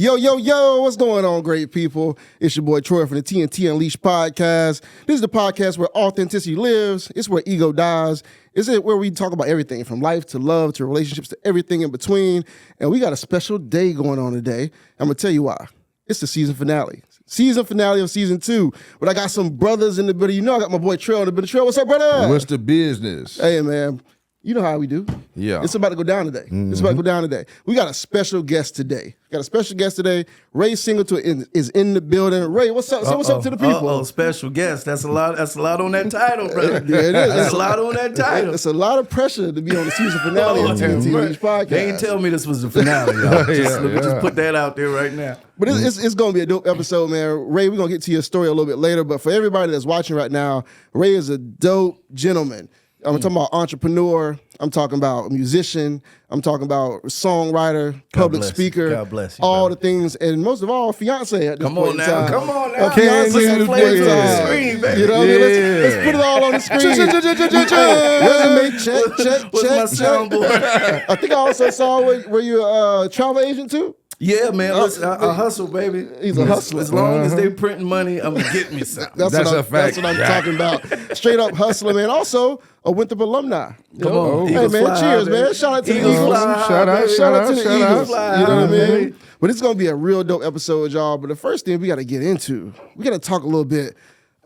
Yo, what's going on, great people? It's your boy Troy from the TNT Unleashed podcast. This is the podcast where authenticity lives. It's where ego dies. It's where we talk about everything from life to love to relationships to everything in between. And we got a special day going on today. I'm going to tell you why. It's the season finale. Season finale of season 2. But I got some brothers in the building. You know I got my boy Trail in the building. Trail, what's up, brother? What's the business? Hey, man. You know how we do. Yeah. It's about to go down today. It's about to go down today. We got a special guest today. Rosyln Singleton is in the building. Ray, what's up? Say what's up to the people. Special guest. That's a lot on that title, brother. Yeah, it is. That's a lot on that title. It's a lot of pressure to be on the season finale of TNT Unleashed podcast. They ain't tell me this was the finale, y'all. Let me just put that out there right now. But it's going to be a dope episode, man. Ray, we're going to get to your story a little bit later. But for everybody that's watching right now, Ray is a dope gentleman. I'm talking about entrepreneur. I'm talking about musician. I'm talking about songwriter, public speaker. God bless you, all brother. the things, and most of all, fiance at this point in time. Come on now. Fiancé Put some flavors on the Lexus. screen, baby. You know what I mean? Let's put it all on the screen. Resume check. What's my soundboard? I think I also saw were you a travel agent too? Yeah, man. Listen, I hustle, baby. He's a hustler. As long as they printing money, I'm gonna get me something. That's a fact. That's what I'm talking about. Straight up hustler, man. Also, a Winthrop alumni. Come on. Hey, Eagles man. fly, Cheers, baby. man. Shout out to the Eagles Eagles. fly, Shout out to the Eagles. fly, You know what I mean? baby. But it's going to be a real dope episode, y'all. But the first thing we got to get into, we got to talk a little bit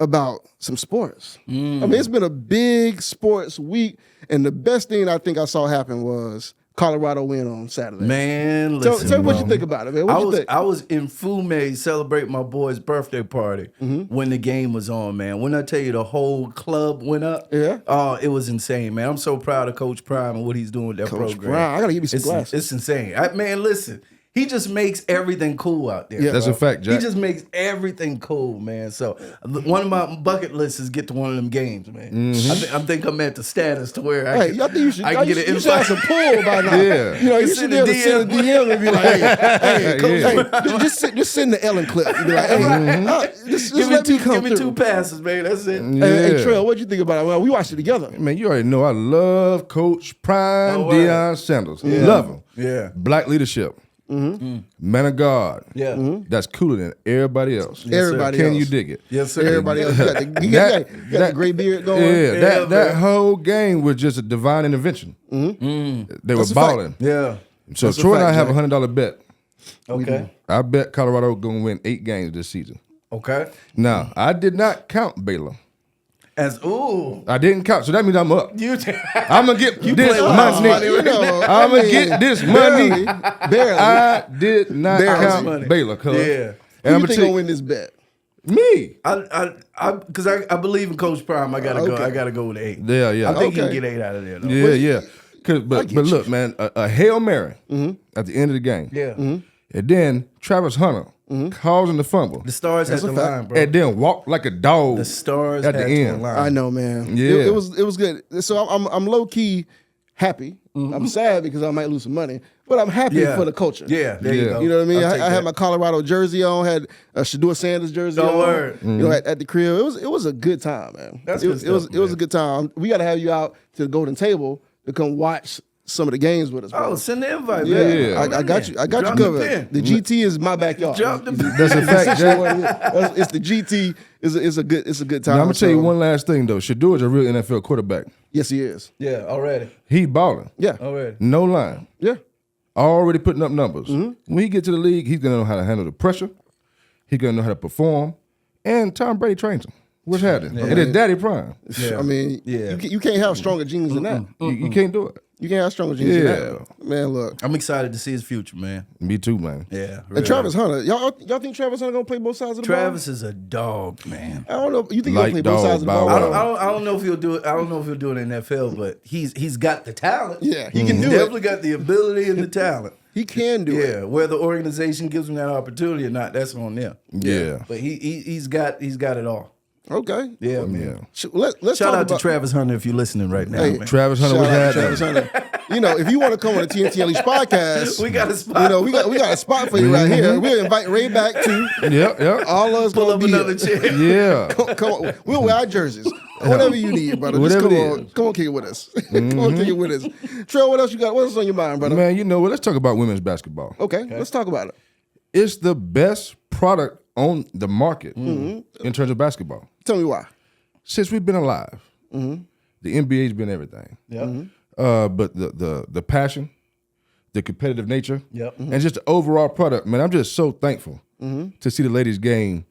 about some sports. I mean, it's been a big sports week. And the best thing I think I saw happen was Colorado win on Saturday. Man, listen, Tell me what bro. you think about it, man. What you think? I was in Fume celebrating my boy's birthday party when the game was on, man. When I tell you the whole club went up, oh, it was insane, man. I'm so proud of Coach Prime and what he's doing with that Coach program. Prime, I got to give you some glasses. It's insane. Man, listen. He just makes everything cool out there. Yeah. That's bro. a fact, Jack. He just makes everything cool, man. So one of my bucket lists is get to one of them games, man. I think I'm at the status to where I can get an you should have invite. some pull by now. Yeah. You know, you should be able to send a DM and be like, hey, Yeah. just send the Ellen clip. And be like, hey, just let me come Give me through. 2 passes, man. That's it. Hey, Trail, what'd you think about it? Well, we watched it together. Man, you already know I love Coach Prime Deion Sanders. Yeah. Love him. Yeah. Black leadership. Man of God. Yeah. That's cooler than everybody else. Everybody Can else. you dig it? Yes, sir. Everybody else. You got the gray beard going. Yeah, that man. whole game was just a divine intervention. They were a fact. balling. Yeah. So That's a Troy and I fact, have a $100 bet. Okay. I bet Colorado going to win 8 games this season. Okay. Now, I did not count Baylor. I didn't count, so that means I'm up. you I'm gonna get this play with money. money, You know, I'm gonna get this money. Barely. I did not Barely. count Money. Baylor, cuz. Yeah. And Who I'm you gonna think tell gonna win this bet? me. Because I believe in Coach Prime. I gotta go. Okay. I gotta go with 8. Yeah. I think he Okay. can get 8 out of there. Though. Yeah. But look, man, a Hail Mary at the end of the game. Yeah. And then Travis Hunter causing the fumble. The stars had the line, bro. And then walk like a dog. The stars at the had end. the line. I know, man. Yeah. It was good. So I'm low key happy. I'm sad because I might lose some money, but I'm happy for the culture. Yeah, there you Yeah. go. You know what I mean? I'll take I had that. my Colorado jersey on, had a Shador Sanders jersey on. word. You know, at the crib. It was a good time, man. That's it good was stuff, it was a man. good time. We got to have you out to the Golden Table to come watch some of the games with us. Bro. Oh, send the invite, yeah, man. I got you. I got Drop you the covered. pin. The GT is my backyard. Drop the pin. That's a fact, Jack. It's the GT. It's a good time. Now, I'm gonna tell you So- one last thing though. Shador is a real NFL quarterback. Yes, he is. Yeah, already. He balling. Yeah. Already. No line. Yeah. Already putting up numbers. When he get to the league, he's gonna know how to handle the pressure. He's gonna know how to perform. And Tom Brady trains him. What's happening? And his daddy Prime. Yeah. I mean, Yeah. you can't have stronger genes than that. You can't do it. You can't have stronger genes than that. Man, look. I'm excited to see his future, man. Me too, man. Yeah. And Travis Hunter, y'all think Travis Hunter gonna play both sides of the Travis is a dog, man. ball? I don't know. You think he'll Light play both dog, sides of the Bow ball? Wow. I don't know if he'll do it. I don't know if he'll do it in NFL, but he's got the talent. Yeah, he can He's do it. definitely got the ability and the talent. He can do it. Yeah, whether the organization gives him that opportunity or not, that's on them. Yeah. But he's got it all. Okay. Yeah, man. Let's Shout talk out to about Travis Hunter if you're listening right now, Hey, man. Travis Hunter was Shout out to happening. Travis Hunter. You know, if you want to come on the TNT Unleashed podcast, We got a spot. you know, we got a spot for you right here. We'll invite Ray back too. Yep. All of us Pull gonna up be another here. chair. Yeah. Come on. We'll wear our jerseys. Whatever you need, brother. Whatever Just it come on. is. Come on, kick it with us. Come on, kick it with us. Trell, what else you got? What else on your mind, brother? Man, you know what? Let's talk about women's basketball. Okay, let's talk about it. It's the best product on the market in terms of basketball. Tell me why. Since we've been alive, the NBA's been everything. Yeah. But the passion, the competitive nature, Yep. and just the overall product, man, I'm just so thankful to see the ladies' game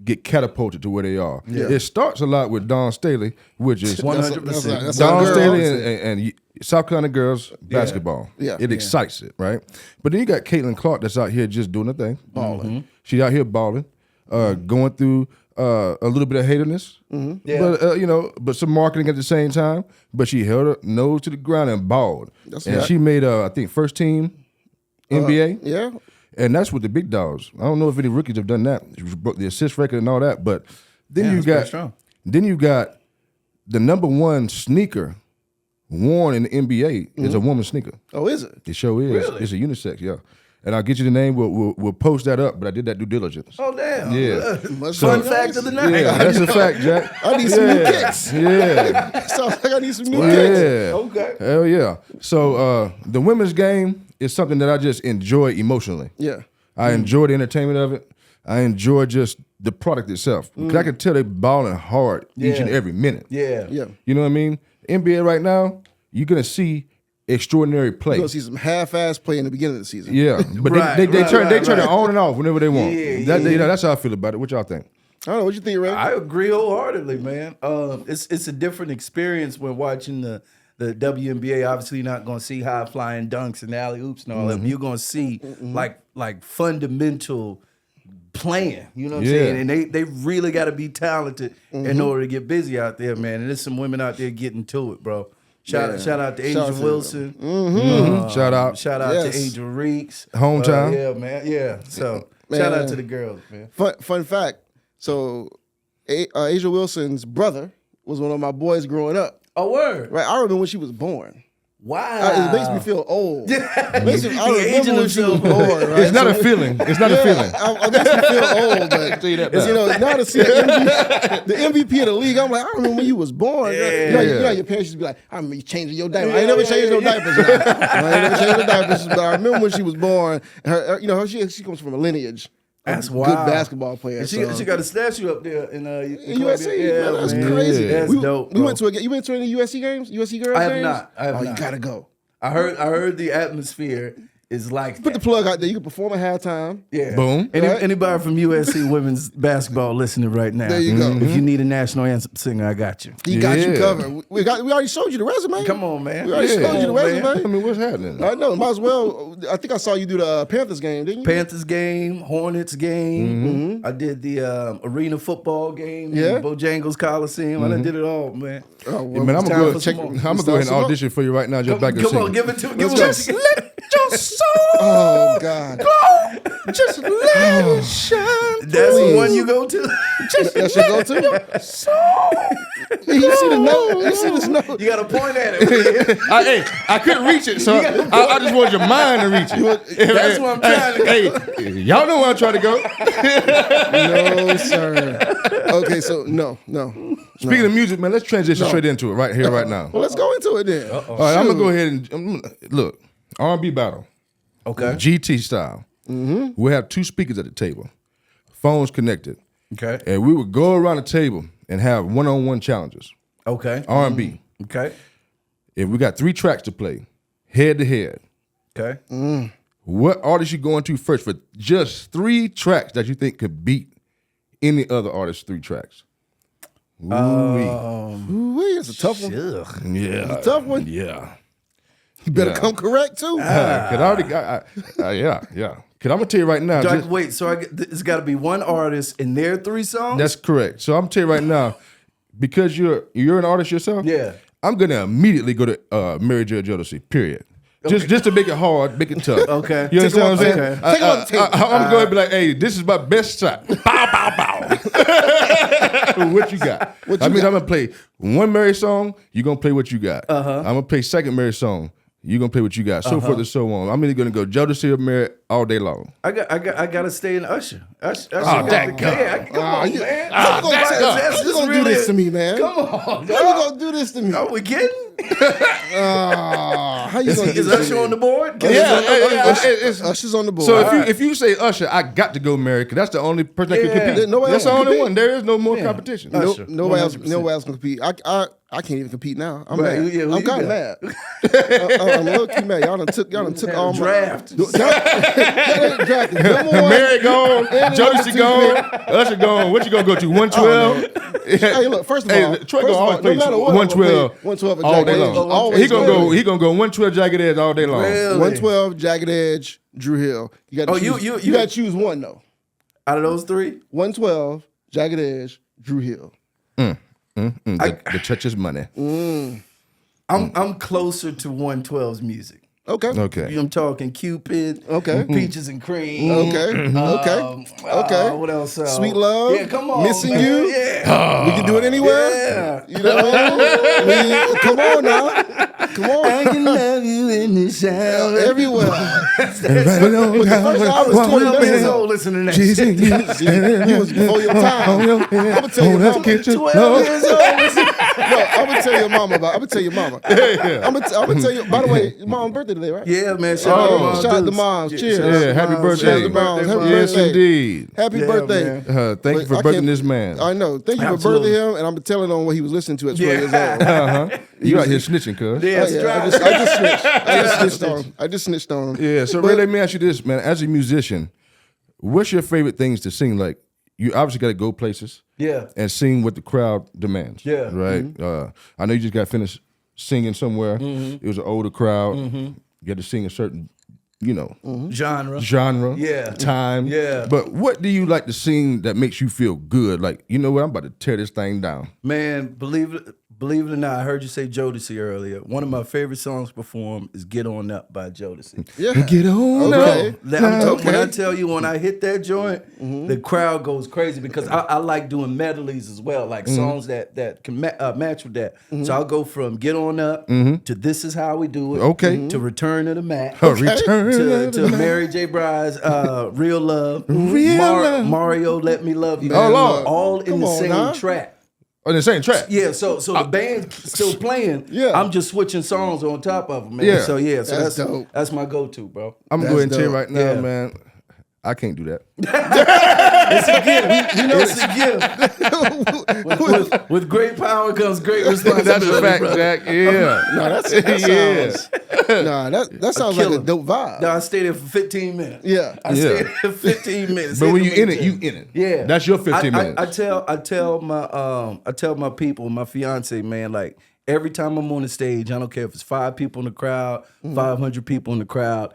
get catapulted to where they are. Yeah. It starts a lot with Dawn Staley, which is 100%. That's Dawn our girl. Staley and South Carolina girls basketball. Yeah. It excites it, right? But then you got Caitlin Clark that's out here just doing the thing. Balling. She's out here balling, going through a little bit of haterness, Yeah. but but some marketing at the same time. But she held her nose to the ground and balled. And she made I think first team NBA. Yeah. And that's with the big dogs. I don't know if any rookies have done that. She broke the assist record and all that. But then you got the number one sneaker worn in the NBA is a woman's sneaker. Oh, is it? It sure is. Really? It's a unisex, yeah. And I'll get you the name. We'll post that up. But I did that due diligence. Oh, damn. Yeah. Fun fact of the night. Yeah, that's a fact, Jack. I need some new kicks. Yeah. Sounds like I need some new kicks. Yeah. Okay. Hell yeah. So the women's game is something that I just enjoy emotionally. Yeah. I enjoy the entertainment of it. I enjoy just the product itself. 'Cause I can tell they balling hard each and every minute. Yeah. Yeah. You know what I mean? NBA right now, you're gonna see extraordinary play. You're going to see some half-ass play in the beginning of the season. Yeah, but they turn it on and off whenever they want. Yeah, That's how I feel about it. What y'all think? I don't know. What you think, Ray? I agree wholeheartedly, man. It's a different experience when watching the WNBA. Obviously, you're not going to see high flying dunks and alley oops and all that. But you're going to see like fundamental playing. You know what I'm saying? And they really got to be talented in order to get busy out there, man. And there's some women out there getting to it, bro. Shout out to Angel Wilson. Shout out to Angel Reeks. Hometown. Yeah, man. Yeah. So shout out to the girls, man. Fun fact. So, Asia Wilson's brother was one of my boys growing up. Oh, word. Right, I remember when she was born. Wow. It makes me feel old. I Aging remember when she was himself. born. Right? It's not a feeling. It's not a feeling. It makes me feel old, but tell you that it's, now to see the MVP of the league, I'm like, I remember when you was born. Yeah. You know, your parents used to be like, I remember you changing your diaper. I ain't never changed no diapers. I ain't never changed no diapers, but I remember when she was born. She comes from a lineage. That's Good wild. basketball player. And she got a statue up there in USC. Yeah, Man, that's man. crazy. That's dope. We went to you went to any USC games? USC girls I have games? not. I have You not. gotta go. I heard the atmosphere is like Put the plug out there. You can perform at halftime. yeah. Boom. Anybody from USC women's basketball listening right now? There you go. If you need a national anthem singer, I got you. He got you Yeah. covered. We already showed you the resume. Come on, man. We already Yeah. showed you the Come on, man. resume. I mean, what's happening? I know. Might as well. I think I saw you do the Panthers game, didn't you? Panthers game, Hornets game. I did the arena football game. Yeah. Bojangles Coliseum. I done did it all, man. Oh, well, Man, I'm it's gonna time go for check. some more. I'm gonna go ahead and audition for you right now, just back and Come on, sing. give it to me. Let's go. your soul. Oh God. Just let it shine. That's the one you go to. That should go too. You see the note? You see this note? You got to point at it. I couldn't reach it, so I just wanted your mind to reach it. That's what I'm trying to Hey, y'all know where I'm trying to go. No, sir. Okay, so no. Speaking of music, man, let's transition straight into it right here, right now. Well, let's go into it then. All right, I'm gonna go ahead and look. R&B battle, Okay. GT style. We'll have two speakers at the table, phones connected, Okay. and we would go around the table and have one-on-one challenges. Okay. R&B. Okay. If we got 3 tracks to play, head to head, Okay. what artist you going to first for just 3 tracks that you think could beat any other artist's 3 tracks? Ooh, it's a tough one. Yeah, It's a tough one. yeah. You better come correct too. Cause I already got, yeah. Cause I'm gonna tell you right now. Wait, so it's got to be one artist in their 3 songs? That's correct. So I'm gonna tell you right now, because you're an artist yourself. Yeah. I'm gonna immediately go to Mary J. Jodeci. Period. Just to make it hard, make it tough. Okay. You understand what I'm saying? Okay. Take it off the table. I'm going to be like, hey, this is my best shot. Bow, bow, bow. What you got? I'm gonna play one Mary song. You're gonna play what you got. I'm gonna play second Mary song. You're gonna play what you got. So forth and so on. I'm either gonna go Jodeci or Mary all day long. I got to stay in Usher. Usher that guy. Yeah, come on, man. How you gonna do this to me, man? Come on, How you dog. gonna do this to me? Are we kidding? how you gonna Is Usher on the board? Usher's on the board. So if you say Usher, I got to go Mary because that's the only person that can compete. That's the only one. There is no more competition. Nobody else can compete. I can't even compete now. I'm mad. Yeah, I'm kind of mad. I'm low key mad. Y'all done took all my draft. Mary gone, Jodeci gone, Usher gone. What you gonna go to? 112. Hey, look. First of all, Troy gonna always play 112 all day long. He gonna go 112 Jagged Edge all day long. Really? 112 Jagged Edge, Drew Hill. You got to choose one though. Out of those three, 112 Jagged Edge, Drew Hill. The church's money. I'm closer to 112's music. Okay. I'm talking Cupid. Okay. Peaches and Cream. Okay. What else? Sweet Love. Yeah, come on. Missing man. You. Yeah. We can do it anywhere. Yeah. You know what I mean? Come on now. Come on. I can love you in the shower. Everywhere. I was 12 years old listening to that shit. You was before your time. I'm gonna tell your mama. 12 years old. No, I'm gonna tell your mama about. I'm gonna tell your mama. I'm gonna tell you. By the way, your mom's birthday today, right? Yeah, man. Shout out to moms. Cheers. Yeah, happy birthday. Shout out to moms. Happy Yes, birthday. indeed. Happy birthday. Thank you for birthing this man. I know. Thank you for birthing him, and I'm telling on what he was listening to at 12 years old. You out here snitching, cuz. I just snitched on him. Yeah, so Ray, let me ask you this, man. As a musician, what's your favorite things to sing? Like, you obviously got to go places. Yeah. And sing what the crowd demands. Yeah. Right? I know you just got finished singing somewhere. It was an older crowd. You had to sing a certain, genre. Yeah. Time. Yeah. But what do you like to sing that makes you feel good? Like, you know what? I'm about to tear this thing down. Man, believe it or not, I heard you say Jodeci earlier. One of my favorite songs performed is "Get On Up" by Jodeci. Yeah. Get on up. When I tell you, when I hit that joint, the crowd goes crazy because I like doing medleys as well, like songs that can match with that. So I'll go from "Get On Up" to "This Is How We Do It," to "Return to the Mat," to Mary J. Blige's "Real Love," Mario "Let Me Love You," all in the same track. On the same track. Yeah, so the band's still playing. Yeah. I'm just switching songs on top of them, man. Yeah. So That's dope. That's my go-to, bro. I'm going to go ahead and tell you right now, Yeah. man. I can't do that. It's a gift. With great power comes great responsibility. That's a fact, bro. Jack. Yeah. No, that sounds like a dope vibe. No, I stayed there for 15 minutes. Yeah. I stayed there for 15 minutes. But when you in it, you in it. Yeah. That's your 15 minutes. I tell my people, my fiance, man, like every time I'm on the stage, I don't care if it's 5 people in the crowd, 500 people in the crowd.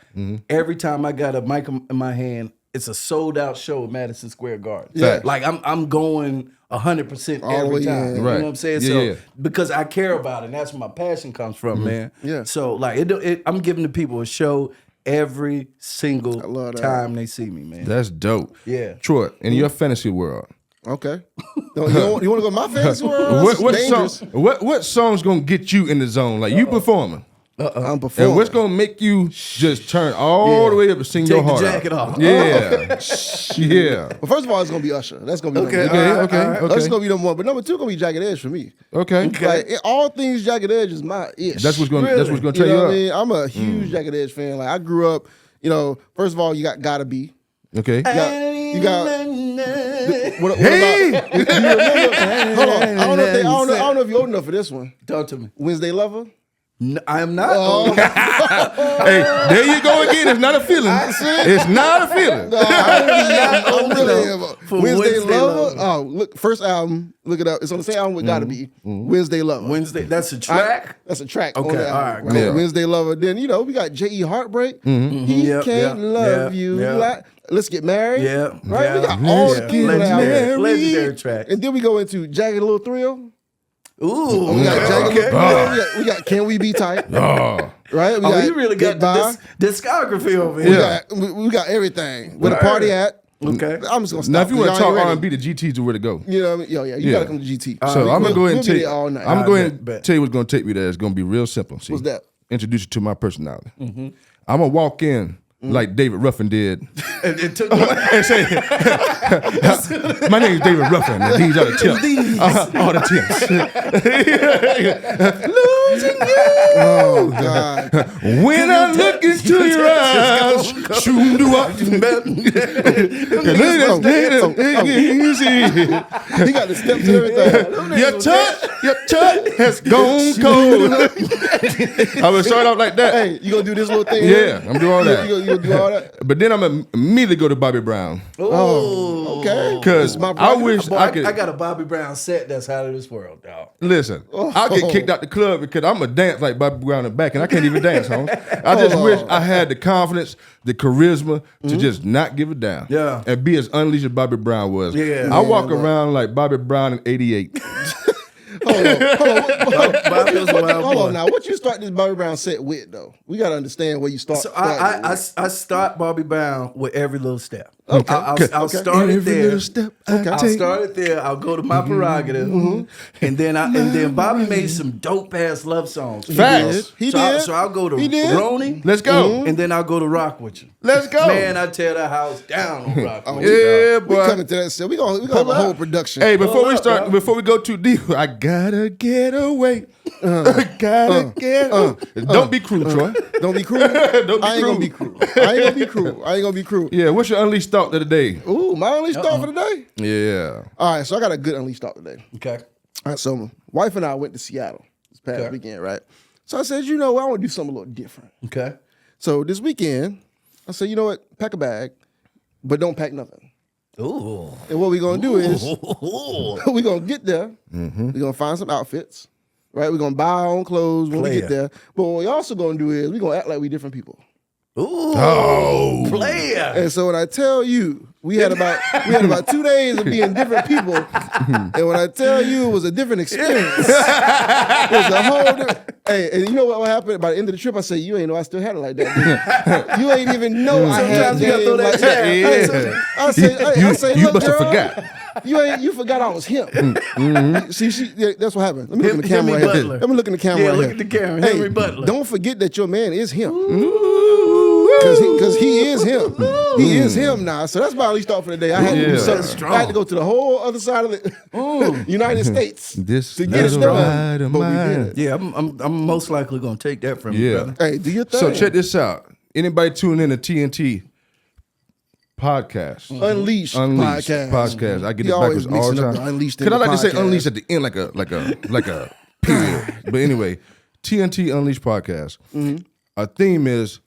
Every time I got a mic in my hand, it's a sold out show at Madison Square Garden. Yeah. Like I'm going 100% All the every way time. in. You know what I'm saying? Yeah, So because I care about it, and that's where my passion comes from, man. Yeah. So like I'm giving the people a show every single time they see me, man. That's dope. Yeah. Troy, in your fantasy world, Okay. You want to go to my fantasy world? what song's gonna get you in the zone? Like you performing. I'm performing. And what's gonna make you just turn all the way up and sing your Take heart the jacket out? off. Yeah. Yeah. Well, first of all, it's gonna be Usher. That's gonna be Okay. number one. Okay. That's gonna be number one. But number two gonna be Jagged Edge for me. Okay. Like all things Jagged Edge is my ish. That's what's gonna You tear know you what up. I mean? I'm a huge Jagged Edge fan. Like I grew up, first of all, you got Gotta Be. Okay. You got what about, do you remember? Hold on. I don't know if you're old enough for this one. Talk to me. Wednesday Lover. I am not. Hey, there you go again. It's not a feeling. It's not a feeling. old enough for Wednesday Wednesday Lover. Lover. Oh, look, first album. Look it up. It's on the same album with Gotta Be. Wednesday Lover. Wednesday. That's a track. That's a track. Okay, on the all album, right, yeah. Wednesday Lover. Then we got J.E. Heartbreak. He Yep, can't yep, love yep, you yep. like. Let's Get Married. Yeah. Right. Yeah. We got all the people on the album. Legendary track. And then we go into Jagged Little Thrill. Ooh. We got Jagged Okay. Little. We got Can We Be Tight. Oh. Right. We got You really got Goodbye. the discography over We here. got everything. Where the party at? Okay. I'm just gonna stop. Now, if you want to talk Y'all ain't R&B, the GT's are where to go. You know what I mean? You Yeah. gotta come to GT. So I'm gonna go ahead and we'll tell be you. there all night. I'm going to bet. tell you what's going to take me there. It's going to be real simple. See, What's that? Introduce you to my personality. I'm gonna walk in like David Ruffin did. It took And say, my name is David Ruffin, and these are the tips. All the tips. Losing you. Oh God. When I look into your eyes, shoom do up. He got the steps and everything. Your touch has gone cold. I would start out like that. Hey, you gonna do this little thing? Yeah, I'm doing all that. You gonna do all that? But then I'm immediately go to Bobby Brown. Oh, okay. Because I wish Boy, I could. I got a Bobby Brown set that's out of this world, dog. Listen, I get kicked out the club because I'm a dance like Bobby Brown in the back, and I can't even dance, Holmes. I just wish I had the confidence, the charisma to just not give it down. Yeah. And be as unleashed as Bobby Brown was. Yeah. I walk around like Bobby Brown in '88. Hold Bobby was a wild boy. on now. What you start this Bobby Brown set with though? We gotta understand where you start. So I start Bobby Brown with every little step. Okay. I'll start it Every there. little step I I'll take. start it there. I'll go to my prerogative, and then Bobby made some dope ass love songs. Facts. He so did. So I'll go to He did. Ronnie. Let's go. And then I'll go to Rock With You. Let's go. Man, I tear the house down on Rock With You. Yeah, We boy. coming to that set. We gonna have a whole production. Hey, before we up, start, bro. before we go too deep, I gotta get away. Gotta get away. Don't be cruel, Troy. Don't be cruel. Don't be I ain't gonna be cruel. I ain't gonna be cruel. Yeah, what's your unleashed thought of the day? Ooh, my unleashed thought for the day. Yeah. All right, so I got a good unleashed thought today. Okay. All right, so my wife and I went to Seattle this past Okay. weekend, right? So I said, you know what, I want to do something a little different. Okay. So this weekend, I said, you know what, pack a bag, but don't pack nothing. Ooh. And what we're gonna do is Ooh. we're gonna get there, we're gonna find some outfits, right? We're gonna buy our own clothes when we Player. get there. But what we also gonna do is we're gonna act like we different people. Ooh. Oh. Player. And so when I tell you, we had about 2 days of being different people, and when I tell you it was a different experience, it was a whole different. Hey, and you know what happened? By the end of the trip, I said, "You ain't know I still had it like that. You ain't even know I had Sometimes you gotta throw it that like jab. Yeah. I say, You look, must have girl, forgot. You forgot I was him. See, yeah, that's what happened. Let me look in the camera Henry right here. Butler. Let me look in the camera. Yeah, right look here. at the camera. Hey, Henry Butler. don't forget that your man is him. Because he is him. He is him now. So that's my unleashed thought for the day. I had to do Yeah. something. That's strong. I had to go to the whole other side of the United States This to get it little done. ride of But we mine. did it. Yeah, I'm most likely gonna take that from you, Yeah. brother. Hey, do your thing. So check this out. Anybody tuning in to TNT podcast? Unleashed podcast. I get You it always backwards all mixing the up time. the unleashed Because I and the like to say podcast. unleashed at the end, like a period. But anyway, TNT Unleashed podcast. Our theme is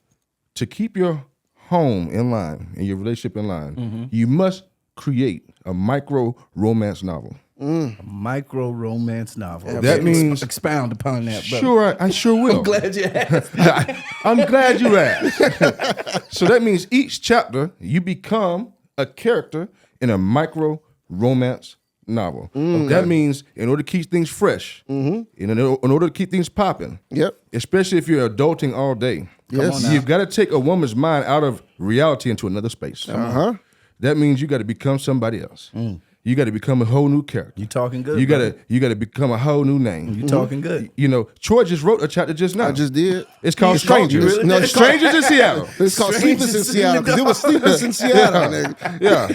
to keep your home in line and your relationship in line. You must create a micro romance novel. Micro romance novel. That means- expound upon that, brother. Sure, I sure will. I'm glad you asked. I'm glad you asked. So that means each chapter you become a character in a micro romance novel. That means in order to keep things fresh, in order to keep things popping, Yep. especially if you're adulting all day, Yes. you've got to take a woman's mind out of reality into another space. That means you got to become somebody else. You got to become a whole new character. You talking good, You brother. got to become a whole new name. You talking good. You know, Troy just wrote a chapter just now. I just did. It's called It's called- Strangers. you really No, did? Strangers in Seattle. It's called Strangers Sleepless in in Seattle because it was Sleepless in Seattle. nigga. Yeah.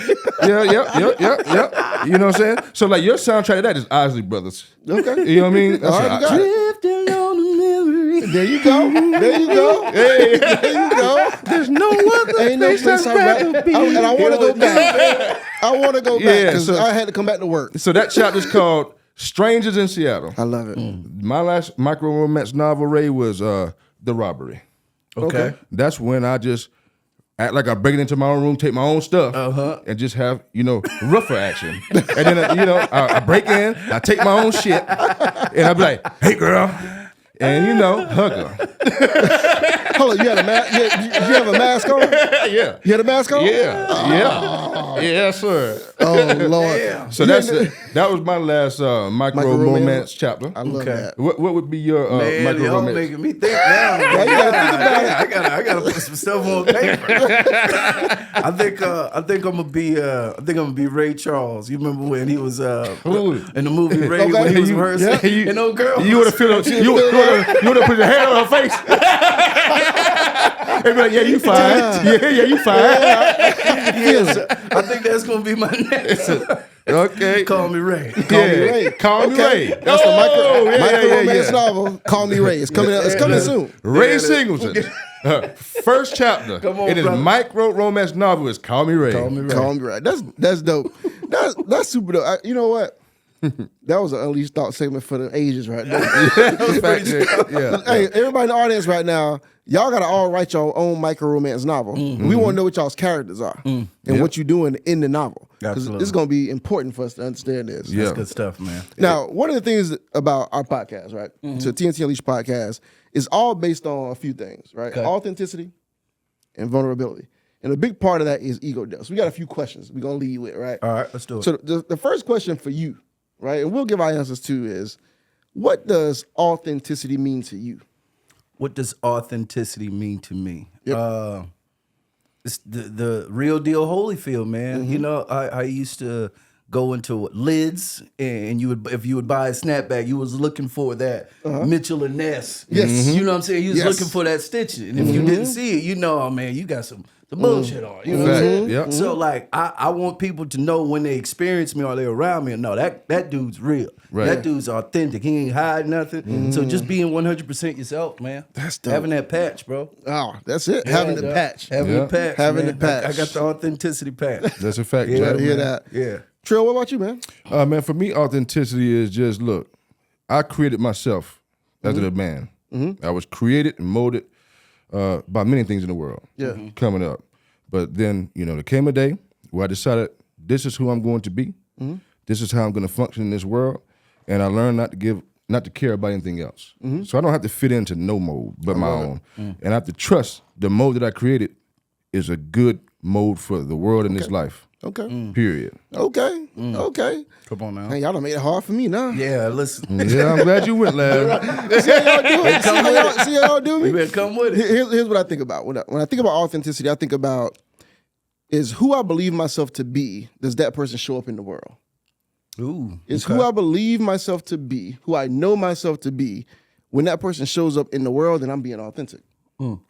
You know what I'm saying? So like your soundtrack to that is Isley Brothers. Okay. You know what I mean? All right, you got it. Drifting on the memory. There you go. There you go. There you go. There's no other Ain't no place I'd rather be. And I want to go back. I want to go back Yeah, because so- I had to come back to work. So that chapter's called Strangers in Seattle. I love it. My last micro romance novel, Ray, was The Robbery. Okay. That's when I just act like I break it into my own room, take my own stuff, and just have, rougher action. And then, I break in, I take my own shit, and I be like, hey, girl. And, hug her. Hold on, you had a mask? You have a mask on? Yeah. You had a mask on? Yeah. Yeah, sir. Oh, Lord. So that was my last micro romance chapter. I love that. What would be your Man, micro y'all romance? making me think now. you gotta think about it. I gotta put some stuff on paper. I think I'm gonna be Ray Charles. You remember when he was in the movie Ray Okay. when he was You- rehearsing? And old girl. You would have put your hand on her face. They be like, yeah, you fine. Yeah, you fine. I think that's gonna be my next. Okay. Call me Ray. Call Me Ray. Call me Ray. That's the micro romance yeah. novel. Call Me Ray. It's coming out. It's coming soon. Ray Singleton. First chapter. Come on, in his brother. micro romance novel is Call Me Ray. Call me Ray. Call Me Ray. That's dope. That's super dope. You know what? That was an Unleashed Thought segment for the ages right there. Yeah. Hey, everybody in the audience right now, y'all gotta all write your own micro romance novel. We want to know what y'all's characters are and what you're doing in the novel. Because Absolutely. it's gonna be important for us to understand this. Yeah. That's good stuff, man. Now, one of the things about our podcast, right? So TNT Unleashed podcast is all based on a few things, right? Okay. Authenticity and vulnerability. And a big part of that is ego death. So we got a few questions we're gonna lead with, right? All right, let's do it. So the first question for you, right, and we'll give our answers too, is what does authenticity mean to you? What does authenticity mean to me? Yep. It's the real deal Holyfield, man. You know, I used to go into lids, and if you would buy a snapback, you was looking for that Mitchell and Ness. Yes. You know what I'm saying? You was Yes. looking for that stitching, and if you didn't see it, you know, oh man, you got some bullshit on. You know what I'm Fact. saying? Yep. So like, I want people to know when they experience me or they're around me, no, that dude's real. Right. That dude's authentic. He ain't hiding nothing. So just being 100% yourself, man. That's dope. Having that patch, bro. Oh, that's it. Having the dog. patch. Having Yeah. the patch. Having man. the patch. I got the authenticity patch. That's a fact, Yeah, Jack. Gotta hear man. that. Yeah. Trill, what about you, man? Man, for me, authenticity is just, look, I created myself as a man. I was created and molded by many things in the world coming up. But then, there came a day where I decided this is who I'm going to be. This is how I'm going to function in this world. And I learned not to care about anything else. So I don't have to fit into no mold but my own. And I have to trust the mold that I created is a good mold for the world and this life. Okay. Period. Okay. Okay. Come on now. Hey, y'all done made it hard for me now. Yeah, listen. Yeah, I'm glad you went, lad. See how y'all do it? See how y'all do You me? better come with it. Here's what I think about. When I think about authenticity, I think about is who I believe myself to be, does that person show up in the world? Ooh. It's who I believe myself to be, who I know myself to be. When that person shows up in the world, then I'm being authentic.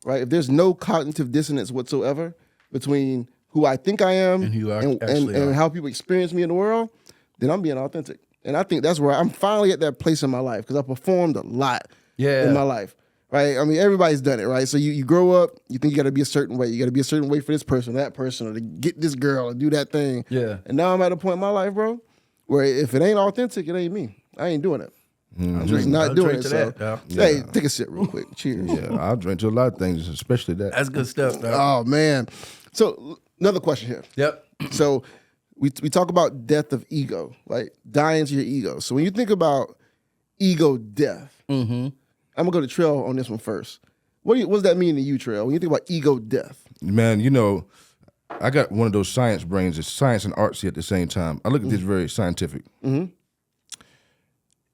Right? If there's no cognitive dissonance whatsoever between who I think I am And who you and actually are. how people experience me in the world, then I'm being authentic. And I think that's where I'm finally at that place in my life because I performed a lot in my life. Right? I mean, everybody's done it, right? So you grow up, you think you got to be a certain way. You got to be a certain way for this person, or that person, or to get this girl, or do that thing. Yeah. And now I'm at a point in my life, bro, where if it ain't authentic, it ain't me. I ain't doing it. I'm just not I'll doing drink it. to So, that, dog. hey, take a sip real quick. Cheers. Yeah, I'll drink to a lot of things, especially that. That's good stuff, dog. Oh man. So another question here. Yep. So we talk about death of ego, like dying to your ego. So when you think about ego death, I'm gonna go to Trail on this one first. What does that mean to you, Trail? When you think about ego death, Man, I got one of those science brains. It's science and artsy at the same time. I look at this very scientific.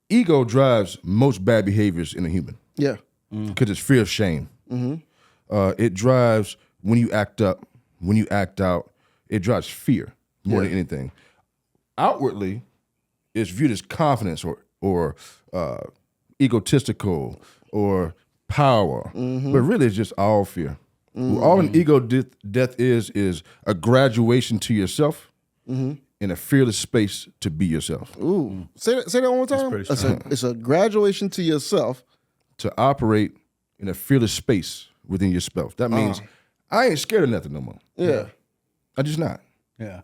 Ego drives most bad behaviors in a human yeah, because it's fear of shame. It drives when you act up, when you act out. It drives fear more than anything. Outwardly, it's viewed as confidence or egotistical or power, but really it's just all fear. All an ego death is a graduation to yourself in a fearless space to be yourself. Ooh, say that one more time. pretty strong. It's a graduation to yourself. To operate in a fearless space within yourself. That means I ain't scared of nothing no more. Yeah, I'm just not. Yeah.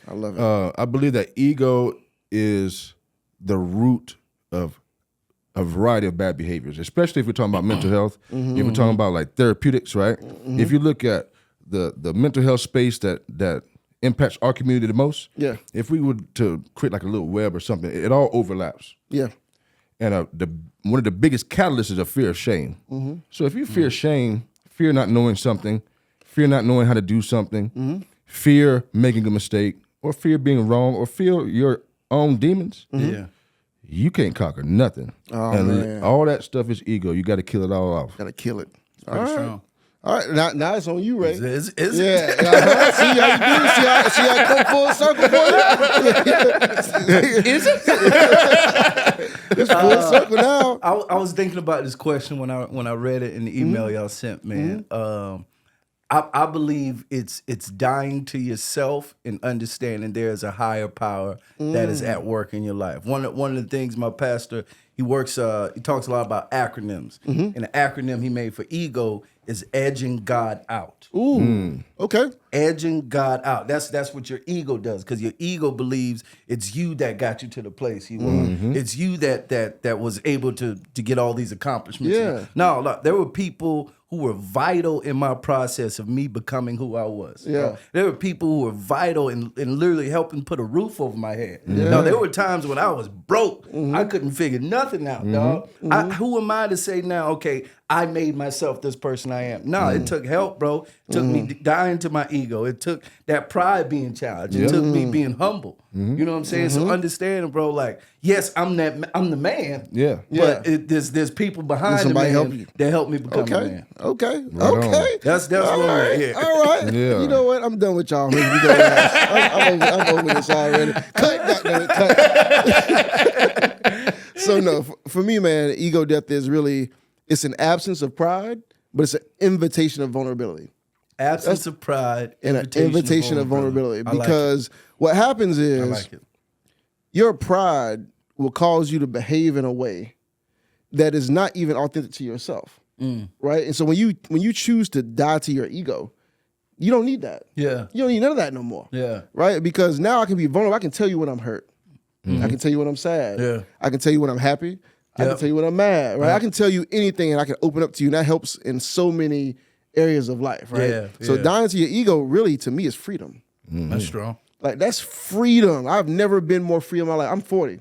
I love it. I believe that ego is the root of a variety of bad behaviors, especially if we're talking about mental health. If we're talking about like therapeutics, right? If you look at the mental health space that impacts our community the most, Yeah. if we were to create like a little web or something, it all overlaps. Yeah, And one of the biggest catalysts is a fear of shame. So if you fear shame, fear not knowing something, fear not knowing how to do something, fear making a mistake, or fear being wrong, or fear your own demons, Yeah. you can't conquer nothing. And man. all that stuff is ego. You got to kill it all off. gotta kill it. Pretty strong. All right, now it's on you, Ray. Is Yeah, it? see how you do. See how I come full circle for you. Is it? It's Full circle now. I was thinking about this question when I read it in the email y'all sent, man. I believe it's dying to yourself and understanding there's a higher power that is at work in your life. One of the things my pastor, he talks a lot about acronyms. And the acronym he made for ego is edging God out. Ooh, okay. Edging God out. That's what your ego does, because your ego believes it's you that got you to the place you were. It's you that was able to get all these accomplishments. Yeah. No, look, there were people who were vital in my process of me becoming who I was. Yeah. There were people who were vital in literally helping put a roof over my head. Now, there were times when I was broke. I couldn't figure nothing out, dog. Who am I to say now, okay, I made myself this person I am? No, it took help, bro. It took me dying to my ego. It took that pride being challenged. It took me being humble. You know what I'm saying? So understanding, bro, like, yes, I'm the man. Yeah. But there's people behind the man that help me become a man. Okay. Right Okay. That's All what right. we're here. All right. Yeah. You know what? I'm done with y'all. I'm over this already. Cut. So no, for me, man, ego death is really, it's an absence of pride, but it's an invitation of vulnerability. Absence of pride, And an invitation of vulnerability. Because what happens is I like it. your pride will cause you to behave in a way that is not even authentic to yourself. Right? And so when you choose to die to your ego, you don't need that. Yeah. You don't need none of that no more. Yeah. Right? Because now I can be vulnerable. I can tell you when I'm hurt. I can tell you when I'm sad. Yeah. I can tell you when I'm happy. I can tell you when I'm mad. Right? I can tell you anything and I can open up to you. And that helps in so many areas of life. Right? Yeah, So yeah. dying to your ego really, to me, is freedom. That's strong. Like, that's freedom. I've never been more free in my life. I'm 40.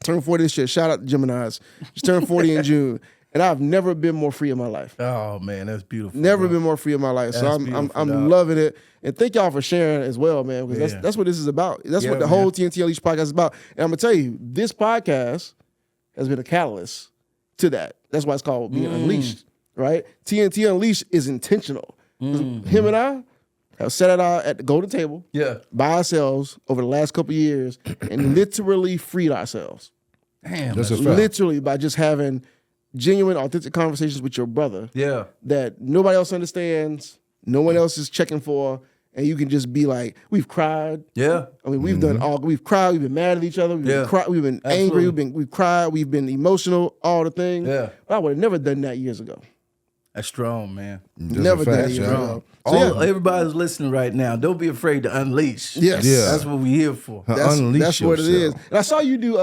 Turned 40 this year. Shout out to Geminis. Just turned 40 in June. And I've never been more free in my life. Oh man, that's beautiful. Never bro. been more free in my life. So That's I'm beautiful, dog. loving it. And thank y'all for sharing as well, man. Because that's what this is about. That's Yeah, what the man. whole TNT Unleashed podcast is about. And I'm gonna tell you, this podcast has been a catalyst to that. That's why it's called being unleashed. Right? TNT Unleashed is intentional. Him and I have sat at the golden table by ourselves over the last couple of years and literally freed ourselves. Damn. That's That's a fact. Literally by just having genuine, authentic conversations with your brother that nobody else understands, no one else is checking for, and you can just be like, we've cried. Yeah. I mean, we've done we've cried, we've been mad at each other, we've been we've been angry, we've cried, we've been emotional, all the things. Yeah. But I would have never done that years ago. That's strong, man. Never done it fact, years yeah. ago. So, Everybody's listening right now. Don't be afraid to unleash. yes. Yeah. That's what we're here for. Unleash That's what it is. yourself. And I saw you do,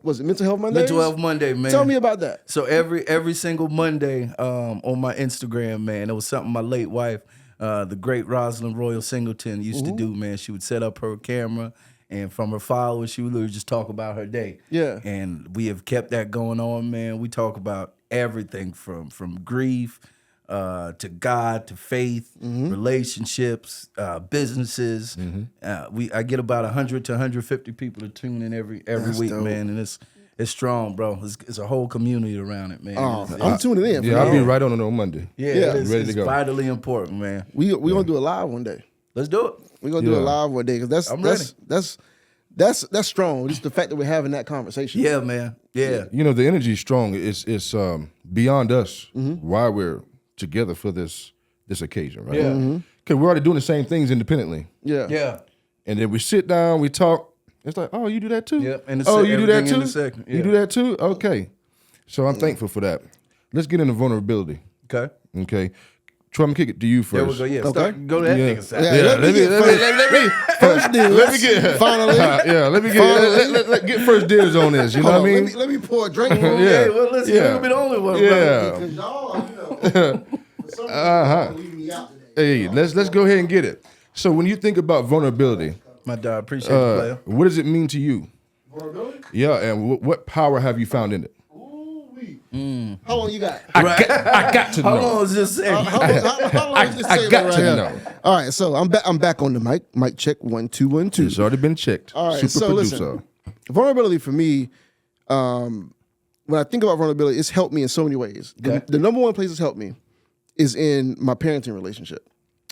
was it Mental Health Monday? Mental Health Monday, man. Tell me about that. So every single Monday on my Instagram, man, it was something my late wife, the great Rosyln Singleton, used to do, man. She would set up her camera, and from her followers, she would literally just talk about her day. Yeah. And we have kept that going on, man. We talk about everything from grief to God, to faith, relationships, businesses. I get about 100 to 150 people to tune in every week, dope. man, and it's strong, bro. It's a whole community around it, man. Oh, I'm tuning in. Yeah, I'll be right on it on Monday. It's ready to go. vitally important, man. We gonna do a live one day. Let's do it. We're gonna do a live one day because I'm ready. that's strong. Just the fact that we're having that conversation. Yeah, man. Yeah. You know, the energy is strong. It's beyond us why we're together for this occasion, right? Yeah. Because we're already doing the same things independently. Yeah. Yeah. And then we sit down, we talk. It's like, oh, you do that too? Yep. And oh, you do that everything in too? a second. You Yeah. do that too? Okay. So I'm thankful for that. Let's get into vulnerability. Okay. Okay. Troy, I'm gonna kick it to you There we first. go. Yeah. Okay. Go to that Yeah. nigga side. Yeah, Yeah, first dibs. let me get finally. let me get let get first dibs on this. You know Hold what I on, mean? let me pour a drink. For Yeah. Well, listen, Yeah. you'll be the only one, Yeah. bro. Because y'all, for some reason, leaving me out today. Hey, let's go ahead and get it. So when you think about vulnerability, My dog, appreciate you, player. what does it mean to you? Vulnerability? Yeah, and what power have you found in it? Ooh-wee. How long you got? I got to How know. long is this segment? How long is this I segment got right to here? know. All right, so I'm back on the mic. Mic check 1 2 1 2. It's already been checked. All right, Super so producer. listen, vulnerability for me, when I think about vulnerability, it's helped me in so many ways. Okay. The number one place it's helped me is in my parenting relationship.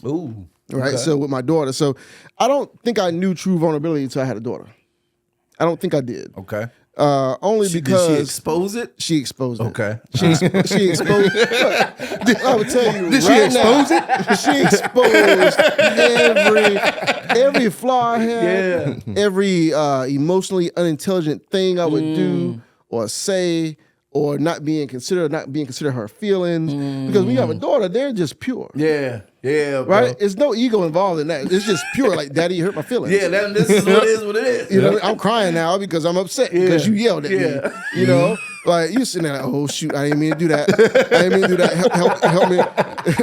Ooh. Right, Okay. so with my daughter. So I don't think I knew true vulnerability until I had a daughter. I don't think I did. Okay. Only because did she expose it? She exposed it. Okay. She exposed it. I would tell you. Did right she expose it? She exposed every flaw I had, every emotionally unintelligent thing I would do or say, or not being considered her feelings. Because when you have a daughter, they're just pure. Yeah, bro. Right? There's no ego involved in that. It's just pure, like, Daddy, you hurt my feelings. Yeah, this is what it is. You know, I'm crying now because I'm upset because you yelled at me. You know, like you sitting there like, oh shoot, I didn't mean to do that. I didn't mean to do that. Help me.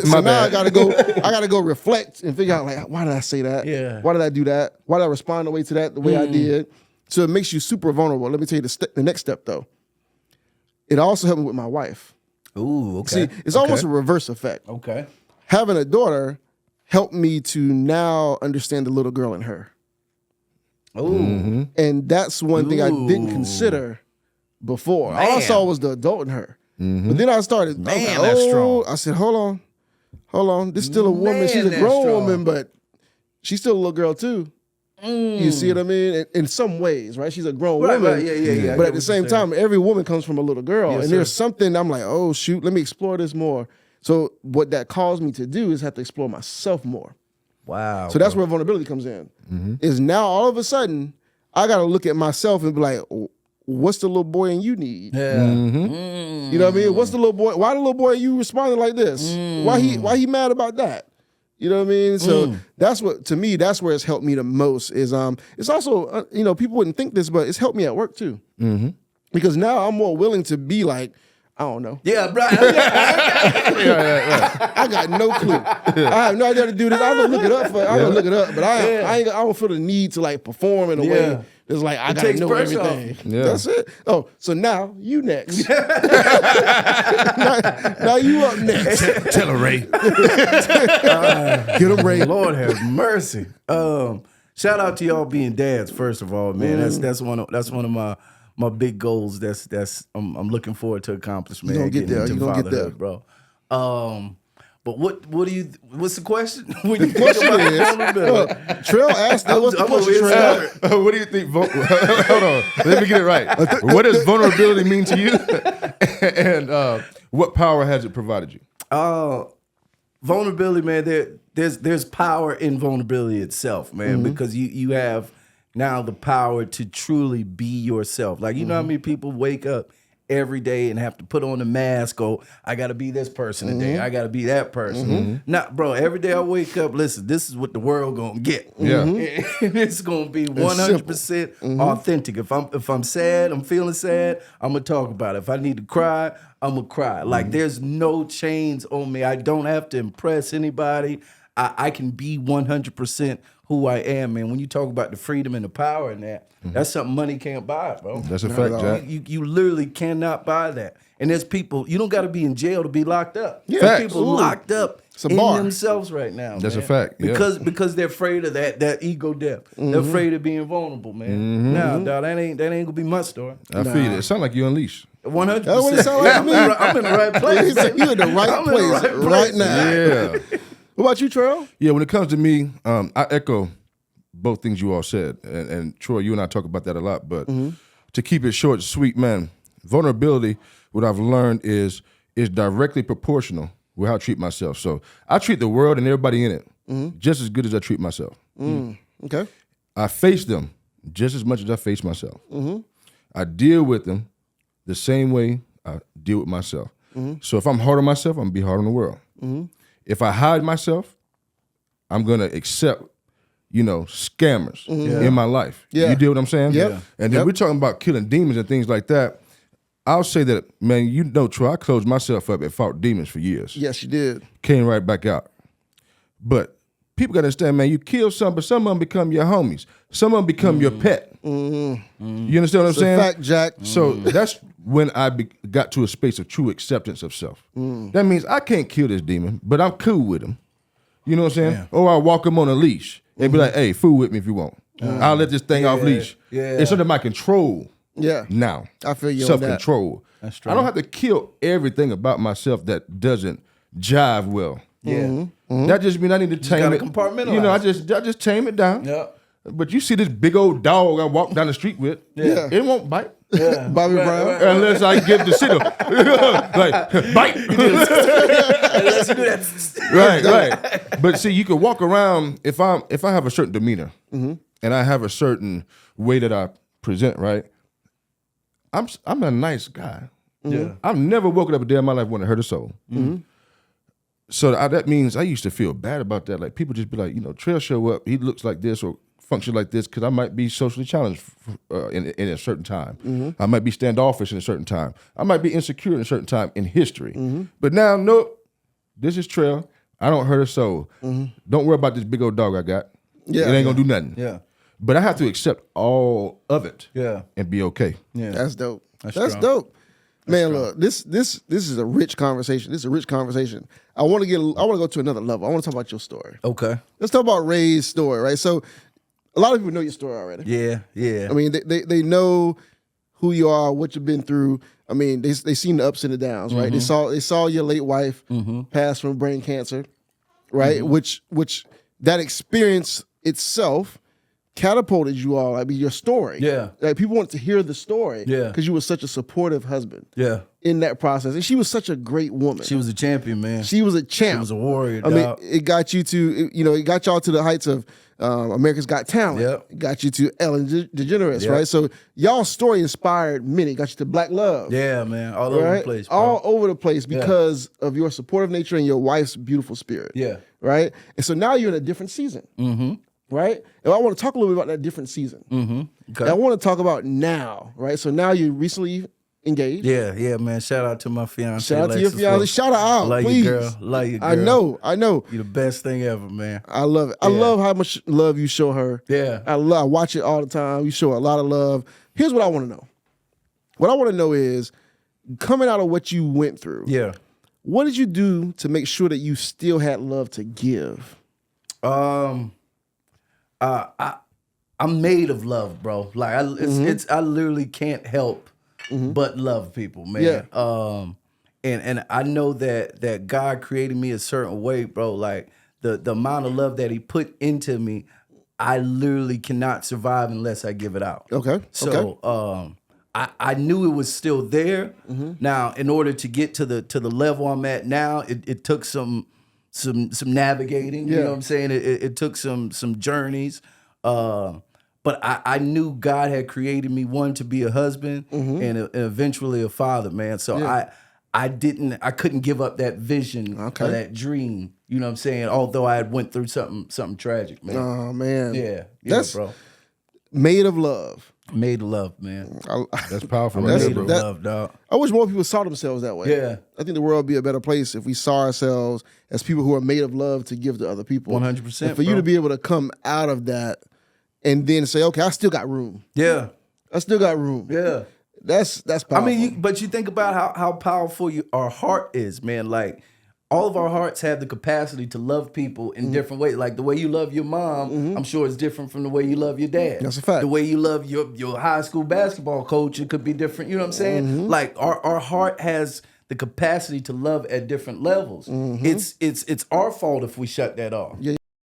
So now I gotta go reflect and figure out, like, why did I say that? Yeah. Why did I do that? Why did I respond the way I did? So it makes you super vulnerable. Let me tell you the next step though. It also helped me with my wife. Ooh, okay. See, it's almost a reverse effect. Okay. Having a daughter helped me to now understand the little girl in her. Ooh. And that's one thing I didn't consider before. Man. All I saw was the adult in her. But then I started, that's strong. I said, hold on. This is still a woman. She's a grown woman, but she's still a little girl too. You see what I mean? In some ways, right? She's a grown woman. Right. Yeah. But at the same time, every woman comes from a little girl. Yes, and there's something I'm like, oh, shoot, let me explore this more. So what that caused me to do is have to explore myself more. Wow. So that's where vulnerability comes in. Is now all of a sudden, I got to look at myself and be like, what's the little boy in you need? Yeah. You know what I mean? What's the little boy? Why the little boy in you responding like this? Why he mad about that? You know what I mean? So that's where it's helped me the most is it's also, people wouldn't think this, but it's helped me at work too. Because now I'm more willing to be like, I don't know. Yeah, bro. I got no clue. I have no idea how to do this. I'm gonna look it up. But I don't feel the need to like perform in a way that's like I gotta know everything. Yeah. That's it. Oh, so now you next. now you up next. Tell her, Ray. Get him, Ray. Lord have mercy. Shout out to y'all being dads. First of all, man, that's one of my big goals. I'm looking forward to accomplish, man. You gonna get there. Into You gonna get there, bro. But what's the question? The question is, Trell asked that. What's the question, Trell? What do you think? Hold on. Let me get it right. What does vulnerability mean to you? And what power has it provided you? Vulnerability, man. There's power in vulnerability itself, man, because you have now the power to truly be yourself. Like, you know how many people wake up every day and have to put on a mask, I got to be this person today. I got to be that person. Nah, bro, every day I wake up, listen, this is what the world going to get. Yeah. And it's going to be 100% authentic. If I'm sad, I'm feeling sad, I'm going to talk about it. If I need to cry, I'm going to cry. Like, there's no chains on me. I don't have to impress anybody. I can be 100% who I am, man. When you talk about the freedom and the power in that, that's something money can't buy, bro. That's a fact, Jack. You literally cannot buy that. And there's people, you don't got to be in jail to be locked up. Yeah, there's people locked up in bar. themselves right now. That's man. a fact. Yeah. Because they're afraid of that ego death. They're afraid of being vulnerable, man. Nah, dog, that ain't gonna be my story. I feel it. It sounds like you unleashed. 100%. That's what it sound like to me. I'm in the right place. You're in the right place right now. Yeah. What about you, Trell? Yeah, when it comes to me, I echo both things you all said. And Troy, you and I talk about that a lot. But to keep it short and sweet, man, vulnerability, what I've learned is directly proportional with how I treat myself. So I treat the world and everybody in it just as good as I treat myself. Okay. I face them just as much as I face myself. I deal with them the same way I deal with myself. So if I'm hard on myself, I'm going to be hard on the world. If I hide myself, I'm going to accept, scammers in my life. Yeah. You deal what I'm saying? Yep. And then we're talking about killing demons and things like that. I'll say that, man, Troy, I closed myself up and fought demons for years. Yes, you did. Came right back out. But people got to understand, man, you kill some, but some of them become your homies. Some of them become your pet. You understand what I'm saying? Fact, Jack. So that's when I got to a space of true acceptance of self. That means I can't kill this demon, but I'm cool with him. You know what I'm saying? Yeah. Or I'll walk him on a leash and be like, hey, fool with me if you want. I'll let this thing off leash. Yeah. It's under my control now. I feel you on self-control. That's true. I don't have to kill everything about myself that doesn't jive well. Yeah. That just means I need to tame it. Compartmentalize. I just tame it down. Yeah. But you see this big old dog I walk down the street with, it won't bite. Bobby Brown. Unless I give the signal. Like, bite. Unless you do that. Right. But see, you can walk around, if I have a certain demeanor and I have a certain way that I present, right? I'm a nice guy. Yeah. I've never woken up a day in my life wanting to hurt a soul. So that means I used to feel bad about that. Like people just be like, Trail show up, he looks like this or function like this because I might be socially challenged in a certain time. I might be standoffish in a certain time. I might be insecure in a certain time in history. But now, nope, this is Trail. I don't hurt a soul. Don't worry about this big old dog I got. It ain't gonna do nothing. Yeah. But I have to accept all of it. Yeah. And be okay. Yeah. That's dope. That's strong. dope. Man, look, this is a rich conversation. This is a rich conversation. I want to go to another level. I want to talk about your story. Okay. Let's talk about Ray's story, right? So a lot of people know your story already. Yeah. I mean, they know who you are, what you've been through. I mean, they seen the ups and the downs, right? They saw your late wife pass from brain cancer, right? Which that experience itself catapulted you all. I mean, your story. Yeah. Like people wanted to hear the story. Yeah. Because you were such a supportive husband. Yeah. In that process, and she was such a great woman. She was a champion, man. She was a champ. She was a warrior. I mean, dog. it got you to, it got y'all to the heights of America's Got Talent. Yep. It got you to Ellen DeGeneres, Yep. right? So y'all's story inspired many. Got you to Black Love. Yeah, man. All over Right? the place, bro. All over the place because of your supportive nature and your wife's beautiful spirit. Yeah. Right? And so now you're in a different season. Right? And I want to talk a little bit about that different season. Okay. And I want to talk about now, right? So now you recently engaged. Yeah, man. Shout out to my fiance. Shout out to your Lexus fiance. Wilson. Shout her out, Love please. you, girl. Love you, girl. I know. You the best thing ever, man. I love it. I love how much love you show her. Yeah. I watch it all the time. You show a lot of love. Here's what I want to know. What I want to know is, coming out of what you went through, Yeah. what did you do to make sure that you still had love to give? I'm made of love, bro. Like I literally can't help but love people, man. Yeah. And I know that God created me a certain way, bro. Like the amount of love that He put into me, I literally cannot survive unless I give it out. Okay. So I knew it was still there. Now, in order to get to the level I'm at now, it took some navigating. You know what I'm saying? It took some journeys. But I knew God had created me, one, to be a husband and eventually a father, man. So I couldn't give up that vision or that dream. You know what I'm saying? Although I had went through something tragic, man. Oh man. Yeah, That's bro. Made of love. Made of love, man. That's powerful. That's- Made of that- love, dog. I wish more people saw themselves that way. Yeah. I think the world would be a better place if we saw ourselves as people who are made of love to give to other people. 100%, And for you bro. to be able to come out of that and then say, okay, I still got room. Yeah. I still got room. Yeah. That's powerful. I mean, but you think about how powerful our heart is, man. Like, all of our hearts have the capacity to love people in different ways. Like the way you love your mom, I'm sure it's different from the way you love your dad. That's a fact. The way you love your high school basketball coach, it could be different. You know what I'm saying? Like our heart has the capacity to love at different levels. It's our fault if we shut that off. Yeah.